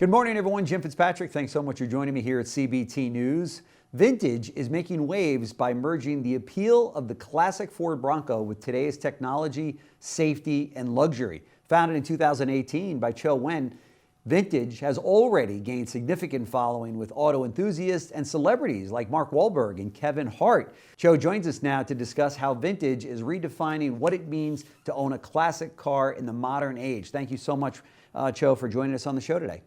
Good morning, everyone. Jim Fitzpatrick. Thanks so much for joining me here at CBT News. Vintage is making waves by merging the appeal of the classic Ford Bronco with today's technology, safety, and luxury. Founded in 2018 by Chau Nguyen, Vintage has already gained significant following with auto enthusiasts and celebrities like Mark Wahlberg and Kevin Hart. Chau joins us now to discuss how Vintage is redefining what it means to own a classic car in the modern age. Thank you so much, Chau, for joining us on the show today.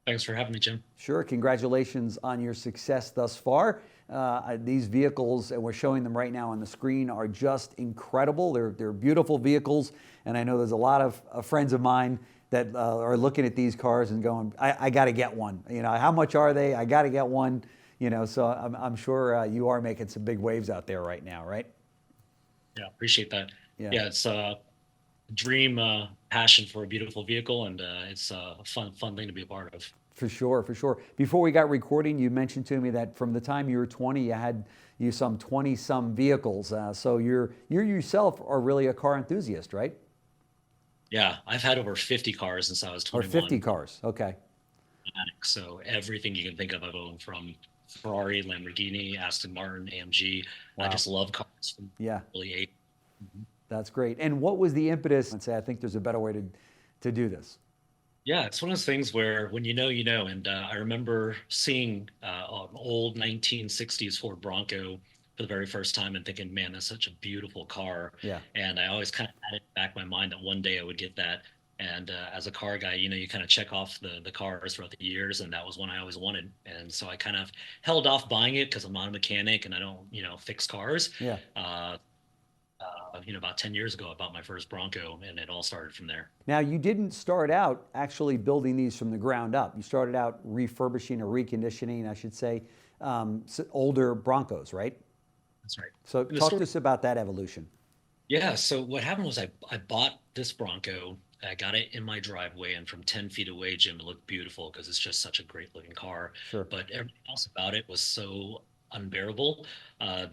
Thanks for having me, Jim. Sure. Congratulations on your success thus far. These vehicles, and we're showing them right now on the screen, are just incredible. They're beautiful vehicles, and I know there's a lot of friends of mine that are looking at these cars and going, I got to get one. You know, how much are they? I got to get one. You know, so I'm sure you are making some big waves out there right now, right? Yeah, appreciate that. Yeah. Yeah, it's a dream passion for a beautiful vehicle, and it's a fun thing to be a part of. For sure, for sure. Before we got recording, you mentioned to me that from the time you were 20, you had some 20-some vehicles. So you yourself are really a car enthusiast, right? Yeah, I've had over 50 cars since I was Or 21. 50 cars, okay. So everything you can think of, I've owned, from Ferrari, Lamborghini, Aston Martin, AMG. I Wow. just love cars from Yeah, early age. that's great. And what was the impetus? And say, I think there's a better way to do this. Yeah, it's one of those things where when you know, you know. And I remember seeing an old 1960s Ford Bronco for the very first time and thinking, man, that's such a beautiful car. Yeah, And I always kind of had it back in my mind that one day I would get that. And as a car guy, you kind of check off the cars throughout the years, and that was one I always wanted. And so I kind of held off buying it because I'm not a mechanic and I don't, fix cars. yeah. Uh, about 10 years ago, I bought my first Bronco, and it all started from there. Now, you didn't start out actually building these from the ground up. You started out refurbishing or reconditioning, I should say, older Broncos, right? That's right. So And the talk to story us about that evolution. Yeah, so what happened was I bought this Bronco. I got it in my driveway, and from 10 feet away, Jim, it looked beautiful because it's just such a great looking car. Sure. But everything else about it was so unbearable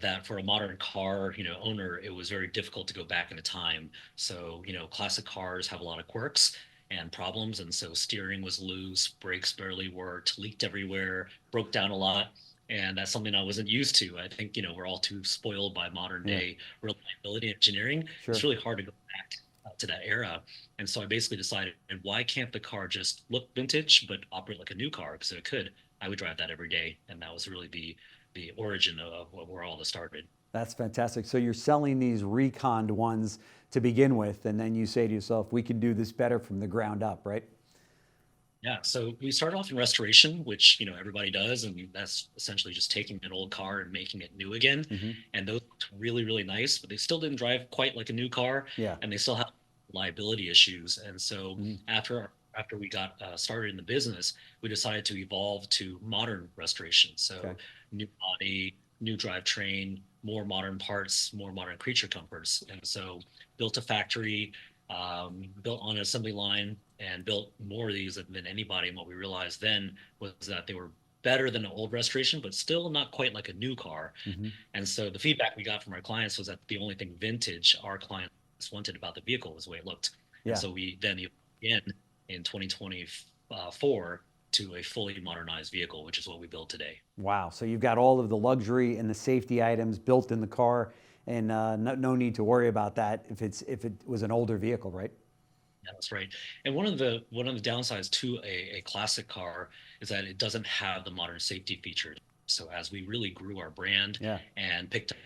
that for a modern car, owner, it was very difficult to go back into time. So, classic cars have a lot of quirks and problems, and so steering was loose, brakes barely worked, leaked everywhere, broke down a lot. And that's something I wasn't used to. I think, we're all too spoiled by modern Yeah, day reliability engineering. It's sure. really hard to go back to that era. And so I basically decided, why can't the car just look vintage but operate like a new car? Because if it could, I would drive that every day. And that was really the origin of where all this started. That's fantastic. So you're selling these reconned ones to begin with, and then you say to yourself, we can do this better from the ground up, right? Yeah, so we started off in restoration, which everybody does, and that's essentially just taking an old car and making it new again. Hmm. And those looked really, really nice, but they still didn't drive quite like a new car, Yeah. and they still have liability issues. And so Hmm. after we got started in the business, we decided to evolve to modern restoration. Okay. So new body, new drivetrain, more modern parts, more modern creature comforts. And so built a factory, built on an assembly line, and built more of these than anybody. And what we realized then was that they were better than an old restoration, but still not quite like a new car. Hmm. And so the feedback we got from our clients was that the only thing vintage our clients wanted about the vehicle was the way it looked. And Yeah. so we then again in 2024 to a fully modernized vehicle, which is what we build today. Wow. So you've got all of the luxury and the safety items built in the car, and no need to worry about that if it was an older vehicle, right? Yeah, that's right. And one of the downsides to a classic car is that it doesn't have the modern safety features. So as we really grew our brand Yeah. and picked up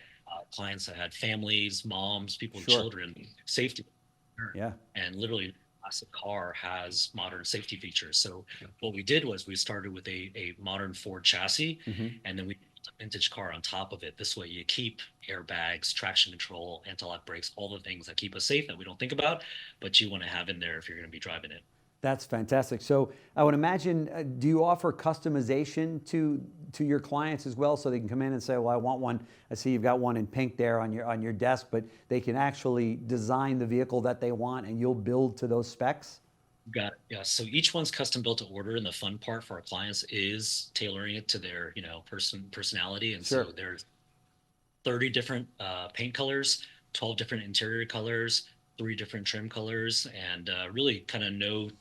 clients that had families, moms, people with Sure. children, safety, Yeah. and literally a classic car has modern safety features. So what we did was we started with a modern Ford chassis, Hmm. and then we built a vintage car on top of it. This way you keep airbags, traction control, anti-lock brakes, all the things that keep us safe that we don't think about, but you want to have in there if you're going to be driving it. That's fantastic. So I would imagine, do you offer customization to your clients as well, so they can come in and say, "Well, I want one." I see you've got one in pink there on your desk, but they can actually design the vehicle that they want, and you'll build to those specs. Got it. Yeah. So each one's custom built to order, and the fun part for our clients is tailoring it to their, personality. And Sure. so there's 30 different paint colors, 12 different interior colors, three different trim colors, and really kind of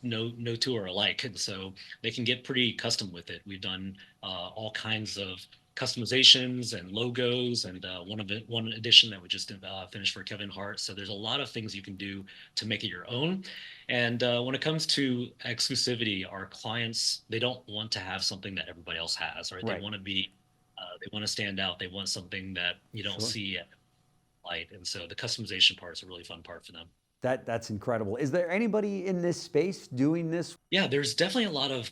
no two are alike, and so they can get pretty custom with it. We've done all kinds of customizations and logos, and one edition that we just finished for Kevin Hart. So there's a lot of things you can do to make it your own. And when it comes to exclusivity, our clients, they don't want to have something that everybody else has, right? They Right. want to be, they want to stand out. They want something that you don't Sure. see at light. And so the customization part is a really fun part for them. That's incredible. Is there anybody in this space doing this? Yeah, there's definitely a lot of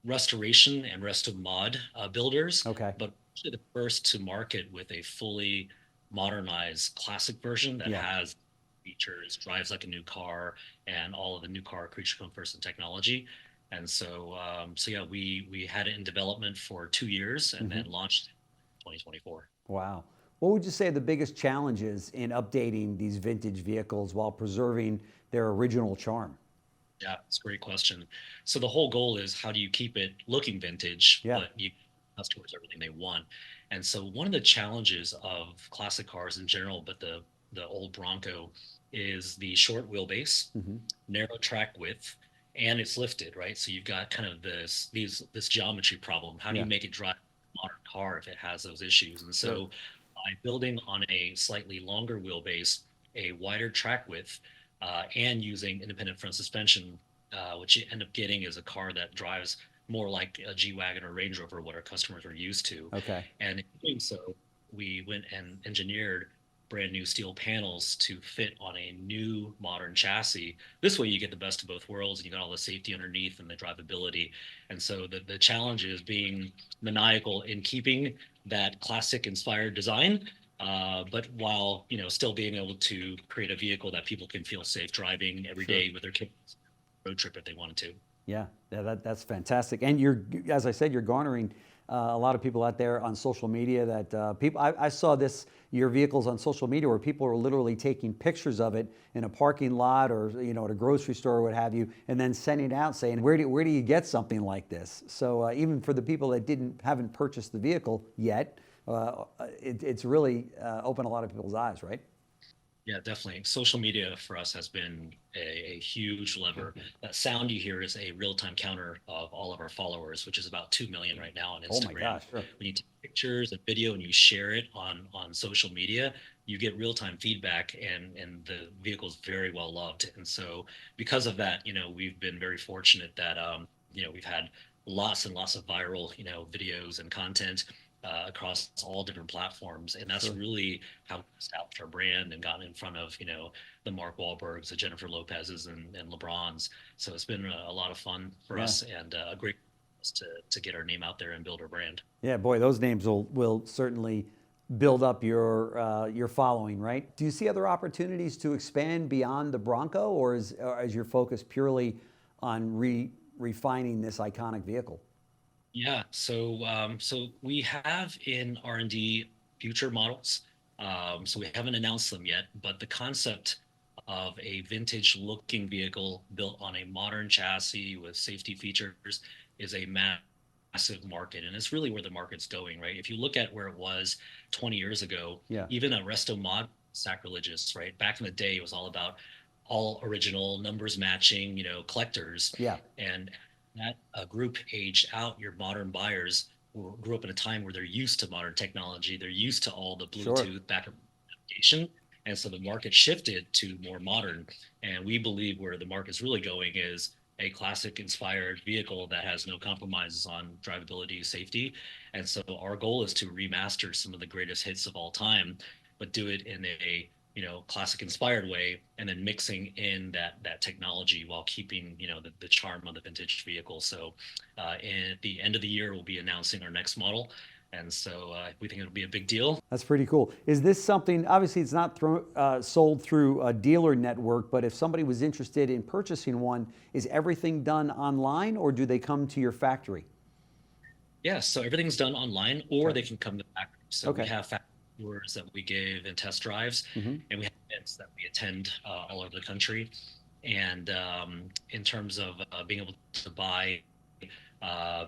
restoration and resto mod builders, Okay. but actually the first to market with a fully modernized classic version that Yeah. has features, drives like a new car, and all of the new car creature comforts and technology. And so, so yeah, we had it in development for 2 years and Hmm. then launched in 2024. Wow. What would you say are the biggest challenges in updating these vintage vehicles while preserving their original charm? Yeah, it's a great question. So the whole goal is how do you keep it looking vintage, Yeah. but you customers everything they want. And so one of the challenges of classic cars in general, but the old Bronco is the short wheelbase, Hmm. narrow track width, and it's lifted, right? So you've got kind of this geometry problem. How do you Yeah. make it drive a modern car if it has those issues? And Sure. so by building on a slightly longer wheelbase, a wider track width, and using independent front suspension, which you end up getting is a car that drives more like a G Wagon or Range Rover, what our customers are used to. Okay. And in doing so, we went and engineered brand new steel panels to fit on a new modern chassis. This way, you get the best of both worlds, and you got all the safety underneath and the drivability. And so the challenge is being maniacal in keeping that classic inspired design, but while still being able to create a vehicle that people can feel safe driving every Sure. day with their kids, road trip if they wanted to. Yeah, yeah, that's fantastic. And you're, as I said, you're garnering a lot of people out there on social media. That people, I saw this your vehicles on social media where people are literally taking pictures of it in a parking lot or at a grocery store or what have you, and then sending it out saying, where do you get something like this? So even for the people that haven't purchased the vehicle yet, it's really opened a lot of people's eyes, right? Yeah, definitely. Social media for us has been a huge lever. That sound you hear is a real-time counter of all of our followers, which is about 2 million right now on Oh my Instagram. gosh, sure. When you take pictures and video and you share it on social media, you get real-time feedback, and the vehicle's very well loved. And so because of that, we've been very fortunate that we've had lots and lots of viral, videos and content across all different platforms, and that's Sure. really how we established our brand and gotten in front of the Mark Wahlbergs, the Jennifer Lopez's, and LeBrons. So it's been a lot of fun for Yeah. us, and a great to get our name out there and build our brand. Yeah, boy, those names will certainly build up your following, right? Do you see other opportunities to expand beyond the Bronco, or is your focus purely on refining this iconic vehicle? Yeah, so we have in R&D future models. So we haven't announced them yet, but the concept of a vintage looking vehicle built on a modern chassis with safety features is a massive market, and it's really where the market's going, right? If you look at where it was 20 years ago, Yeah, even a resto mod sacrilegious, right? Back in the day, it was all about all original numbers matching, collectors, yeah, and that group aged out, your modern buyers who grew up in a time where they're used to modern technology, they're used to all the sure. Bluetooth backup navigation, and so the market shifted to more modern. And we believe where the market's really going is a classic inspired vehicle that has no compromises on drivability, safety. And so our goal is to remaster some of the greatest hits of all time, but do it in a classic inspired way, and then mixing in that technology while keeping the charm of the vintage vehicle. So at the end of the year we'll be announcing our next model, and so we think it'll be a big deal. That's pretty cool. Is this something, obviously it's not sold through a dealer network, but if somebody was interested in purchasing one, is everything done online or do they come to your factory? Yeah, so everything's done online, or Okay. they can come to the factory. So we Okay. have factory tours that we give and test drives, Hmm. and we have events that we attend all over the country. And in terms of being able to buy,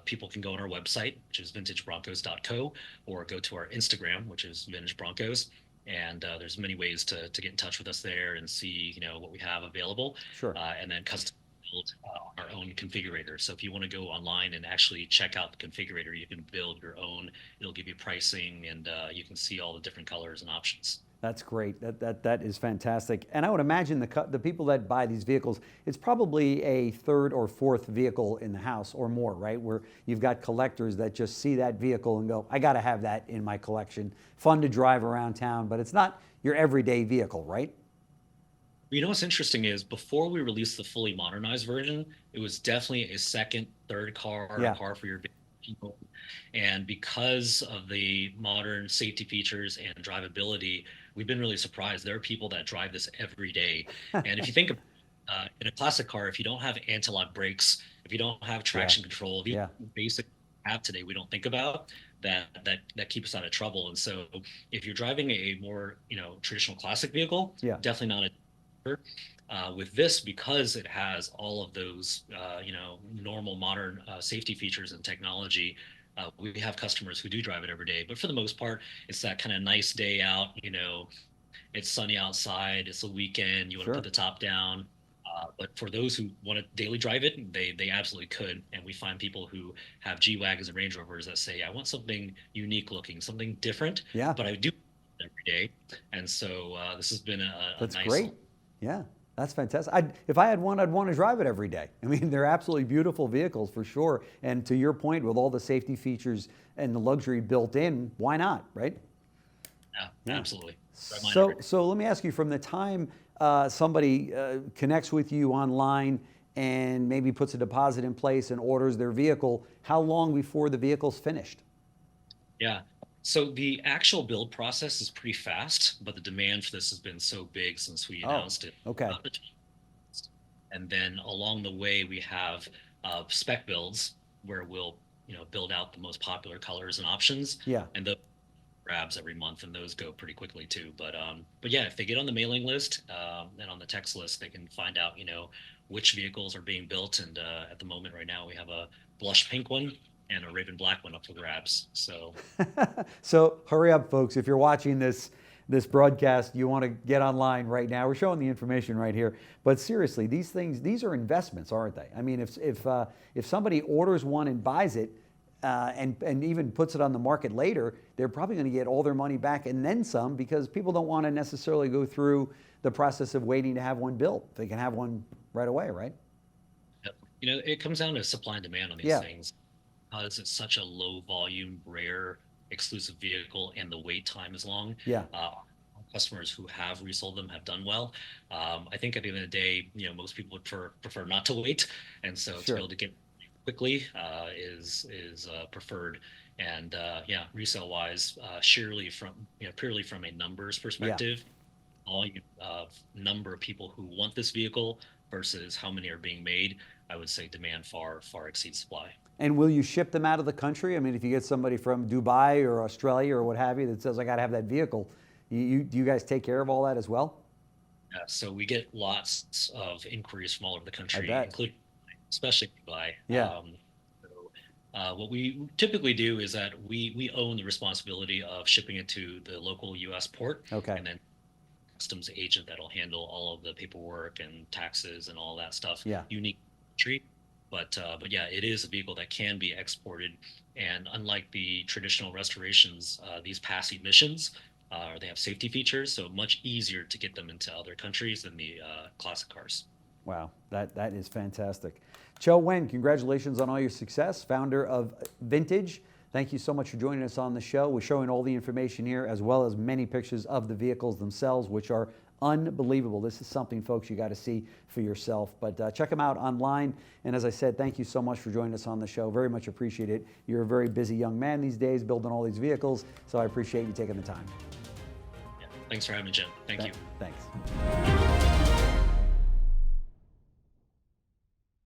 people can go on our website, which is vintagebroncos.co, or go to our Instagram, which is Vintage Broncos, And there's many ways to get in touch with us there and see, what we have available, Sure. and then custom build our own configurator. So if you want to go online and actually check out the configurator, you can build your own. It'll give you pricing, and you can see all the different colors and options. That's great. That is fantastic. And I would imagine the people that buy these vehicles, it's probably a third or fourth vehicle in the house or more, right? Where you've got collectors that just see that vehicle and go, I got to have that in my collection. Fun to drive around town, but it's not your everyday vehicle, right? What's interesting is before we released the fully modernized version, it was definitely a second, third car, a Yeah. car for your people. And because of the modern safety features and drivability, we've been really surprised. There are people that drive this every day. And if you think of in a classic car, if you don't have anti-lock brakes, if you don't have Yeah. traction control, these Yeah. basic have today we don't think about that keep us out of trouble. And so if you're driving a more traditional classic vehicle, Yeah. definitely not a with this, because it has all of those normal modern safety features and technology. We have customers who do drive it every day, but for the most part, it's that kind of nice day out. It's sunny outside, it's a weekend, you want to Sure. put the top down. But for those who want to daily drive it, they absolutely could. And we find people who have G Wagons and Range Rovers that say, I want something unique looking, something different, Yeah. but I do every day. And so this has been a That's nice. great. Yeah, that's fantastic. If I had one, I'd want to drive it every day. I mean, they're absolutely beautiful vehicles for sure. And to your point, with all the safety features and the luxury built in, why not, right? Yeah, absolutely. So let me ask you, from the time somebody connects with you online and maybe puts a deposit in place and orders their vehicle, how long before the vehicle's finished? Yeah. So the actual build process is pretty fast, but the demand for this has been so big since we announced it. Okay. And then along the way, we have spec builds where we'll, build out the most popular colors and options. Yeah. And the grabs every month, and those go pretty quickly too. But yeah, if they get on the mailing list and on the text list, they can find out, which vehicles are being built. And at the moment, right now, we have a blush pink one and a raven black one up for grabs. So So hurry up, folks. If you're watching this broadcast, you want to get online right now. We're showing the information right here. But seriously, these are investments, aren't they? I mean, if somebody orders one and buys it, and even puts it on the market later, they're probably going to get all their money back and then some, because people don't want to necessarily go through the process of waiting to have one built. They can have one right away, right? it comes down to supply and demand on these things. Because it's such a low volume, rare, exclusive vehicle, and the wait time is long. Yeah. Customers who have resold them have done well. I think at the end of the day, most people would prefer not to wait, and so to be able to get quickly is preferred. And yeah, resale wise, surely purely from a numbers perspective, all number of people who want this vehicle versus how many are being made, I would say demand far exceeds supply. And will you ship them out of the country? I mean, if you get somebody from Dubai or Australia or what have you that says, I got to have that vehicle, do you guys take care of all that as well? Yeah, so we get lots of inquiries from all over the country, including especially Dubai. Yeah. What we typically do is that we own the responsibility of shipping it to the local U.S. port. Okay. And then customs agent that'll handle all of the paperwork and taxes and all that stuff. Yeah. Unique country. But yeah, it is a vehicle that can be exported. And unlike the traditional restorations, these pass emissions, they have safety features, so much easier to get them into other countries than the classic cars. Wow, that is fantastic. Chau Nguyen, congratulations on all your success, founder of Vintage. Thank you so much for joining us on the show. We're showing all the information here, as well as many pictures of the vehicles themselves, which are unbelievable. This is something, folks, you got to see for yourself. But check them out online. And as I said, thank you so much for joining us on the show. Very much appreciate it. You're a very busy young man these days, building all these vehicles, so I appreciate you taking the time. Yeah, thanks for having me, Jim. Thank you. Thanks.